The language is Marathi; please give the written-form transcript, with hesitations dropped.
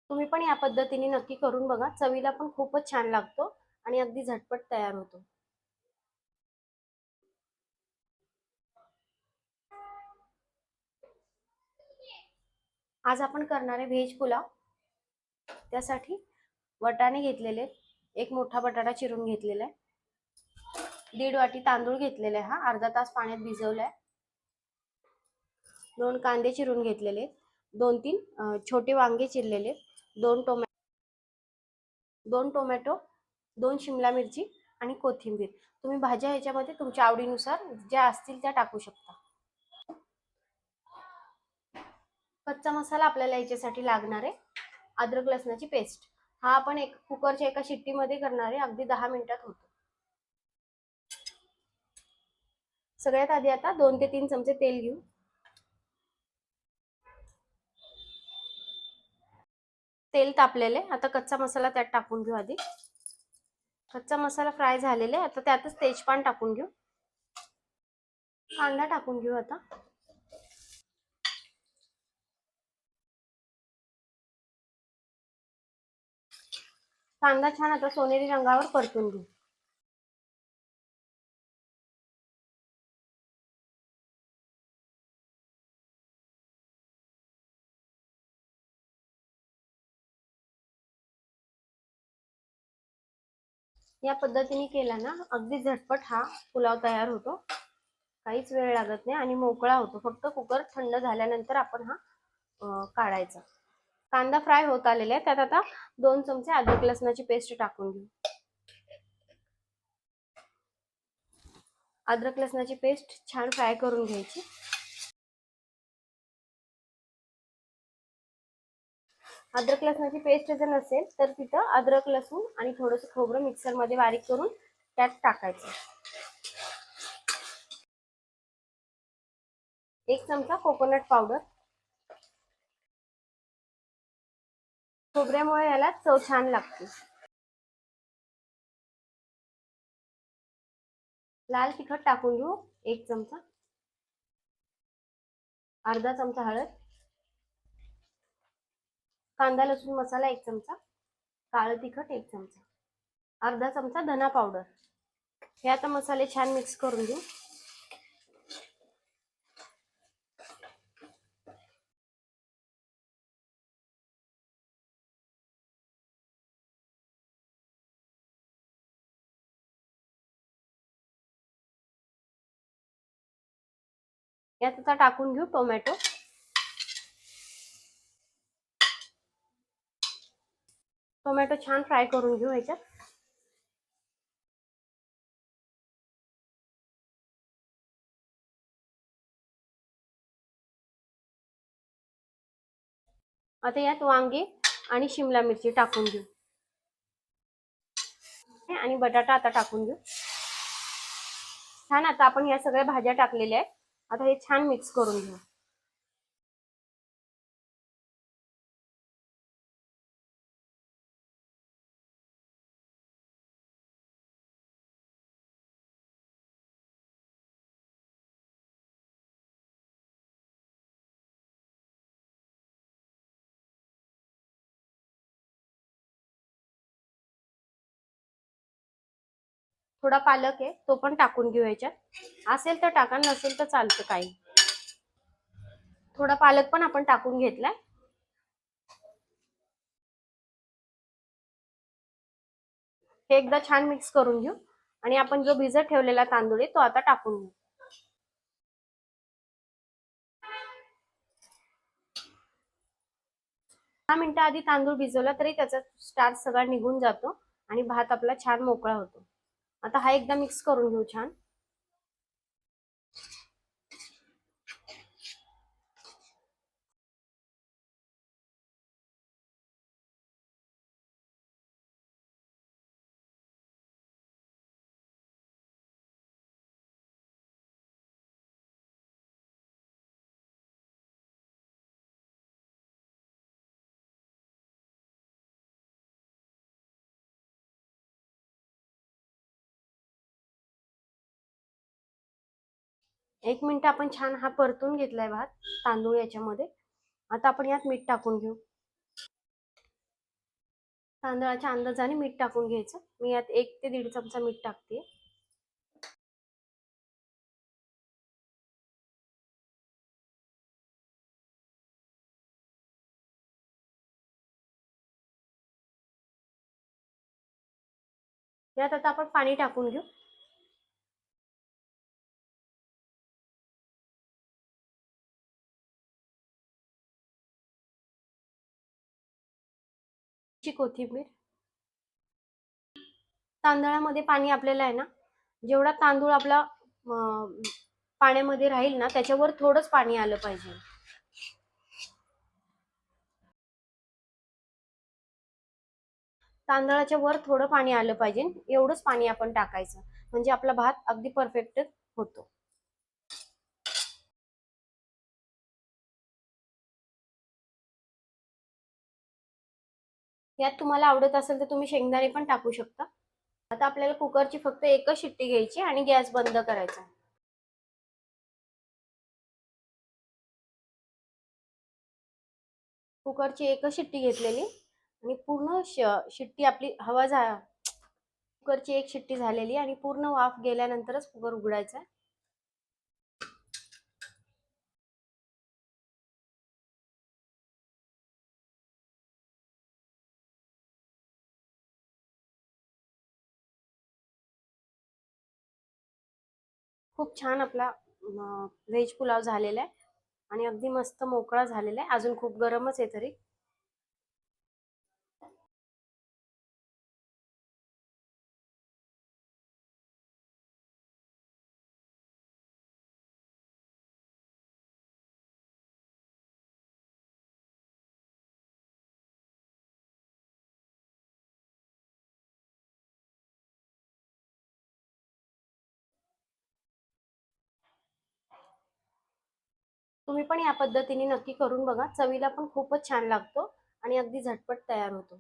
तुम्ही पण या पद्धतीने नक्की करून बघा. चवीला पण खूपच छान लागतो आणि अगदी झटपट तयार होतो. आज आपण करणार आहे व्हेज पुलाव. त्यासाठी वाटाणे घेतलेले, एक मोठा बटाटा चिरून घेतलेला आहे, 1.5 वाटी तांदूळ घेतलेले आहे, हा अर्धा तास पाण्यात भिजवलाय, 2 कांदे चिरून घेतलेले, 2-3 छोटे वांगे चिरलेले, 2 टोमॅटो, 2 टोमॅटो, 2 शिमला मिरची आणि कोथिंबीर. तुम्ही भाज्या ह्याच्यामध्ये तुमच्या आवडीनुसार ज्या असतील त्या टाकू शकता. कच्चा मसाला आपल्याला याच्यासाठी लागणार आहे अद्रक लसणाची पेस्ट. हा आपण एक कुकरच्या एका शिट्टीमध्ये करणार आहे, अगदी 10 मिनिटात होतो. सगळ्यात आधी आता 2 ते 3 चमचे तेल घेऊ. तेल तापलेले, आता कच्चा मसाला त्यात टाकून घेऊ. आधी कच्चा मसाला फ्राय झालेला आहे, आता त्यातच तेजपान टाकून घेऊ. कांदा टाकून घेऊ. आता कांदा छान आता सोनेरी रंगावर परतून घेऊ. या पद्धतीने केला ना अगदी झटपट हा पुलाव तयार होतो. काहीच वेळ लागत नाही आणि मोकळा होतो. फक्त कुकर थंड झाल्यानंतर आपण हा काढायचा. कांदा फ्राय होत आलेला आहे, त्यात आता 2 चमचे अद्रक लसणाची पेस्ट टाकून घेऊ. अद्रक लसणाची पेस्ट छान फ्राय करून घ्यायची. अद्रक लसणाची पेस्ट जर नसेल तर तिथं अद्रक लसूण आणि थोडंसं खोबरं मिक्सरमध्ये बारीक करून त्यात टाकायचं. 1 चमचा कोकोनट पावडर. खोबऱ्यामुळे याला चव छान लागते. लाल तिखट टाकून घेऊ 1 चमचा. अर्धा चमचा हळद. कांदा लसूण मसाला 1 चमचा. काळं तिखट 1 चमचा. अर्धा चमचा धना पावडर. हे आता मसाले छान मिक्स करून घेऊ. यात आता टाकून घेऊ टोमॅटो. टोमॅटो छान फ्राय करून घेऊ ह्याच्यात. आता यात वांगे आणि शिमला मिरची टाकून घेऊ आणि बटाटा आता टाकून घेऊ. छान आता आपण या सगळ्या भाज्या टाकलेल्या आहेत. आता हे छान मिक्स करून घेऊ. थोडा पालक आहे तो पण टाकून घेऊ याच्यात. असेल तर टाका, नसेल तर चालतं काही. थोडा पालक पण आपण टाकून घेतलाय. हे एकदा छान मिक्स करून घेऊ आणि आपण जो भिजत ठेवलेला तांदूळ आहे तो आता टाकून घेऊ. 10 मिनिटं आधी तांदूळ भिजवला तरी त्याचा स्टार्च सगळा निघून जातो आणि भात आपला छान मोकळा होतो. आता हा एकदा मिक्स करून घेऊ छान. एक मिनिट आपण छान हा परतून घेतलाय भात तांदूळ याच्यामध्ये. आता आपण यात मीठ टाकून घेऊ. तांदळाच्या अंदाजाने मीठ टाकून घ्यायचं. मी यात 1 ते 1.5 चमचा मीठ टाकते. यात आता आपण पाणी टाकून घेऊ. कोथिंबीर. तांदळामध्ये पाणी आपल्याला आहे ना, जेवढा तांदूळ आपला पाण्यामध्ये राहील ना, त्याच्यावर थोडंच पाणी आलं पाहिजे. तांदळाच्या वर थोडं पाणी आलं पाहिजे, एवढंच पाणी आपण टाकायचं, म्हणजे आपला भात अगदी परफेक्ट होतो. यात तुम्हाला आवडत असेल तर तुम्ही शेंगदाणे पण टाकू शकता. आता आपल्याला कुकरची फक्त एकच शिट्टी घ्यायची आणि गॅस बंद करायचा. कुकरची एकच शिट्टी घेतलेली आणि पूर्ण शिट्टी आपली कुकरची एक शिट्टी झालेली आणि पूर्ण वाफ गेल्यानंतरच कुकर उघडायचा. खूप छान आपला व्हेज पुलाव झालेला आहे आणि अगदी मस्त मोकळा झालेला आहे. अजून खूप गरमच आहे तरी. तुम्ही पण या पद्धतीने नक्की करून बघा. चवीला पण खूपच छान लागतो आणि अगदी झटपट तयार होतो.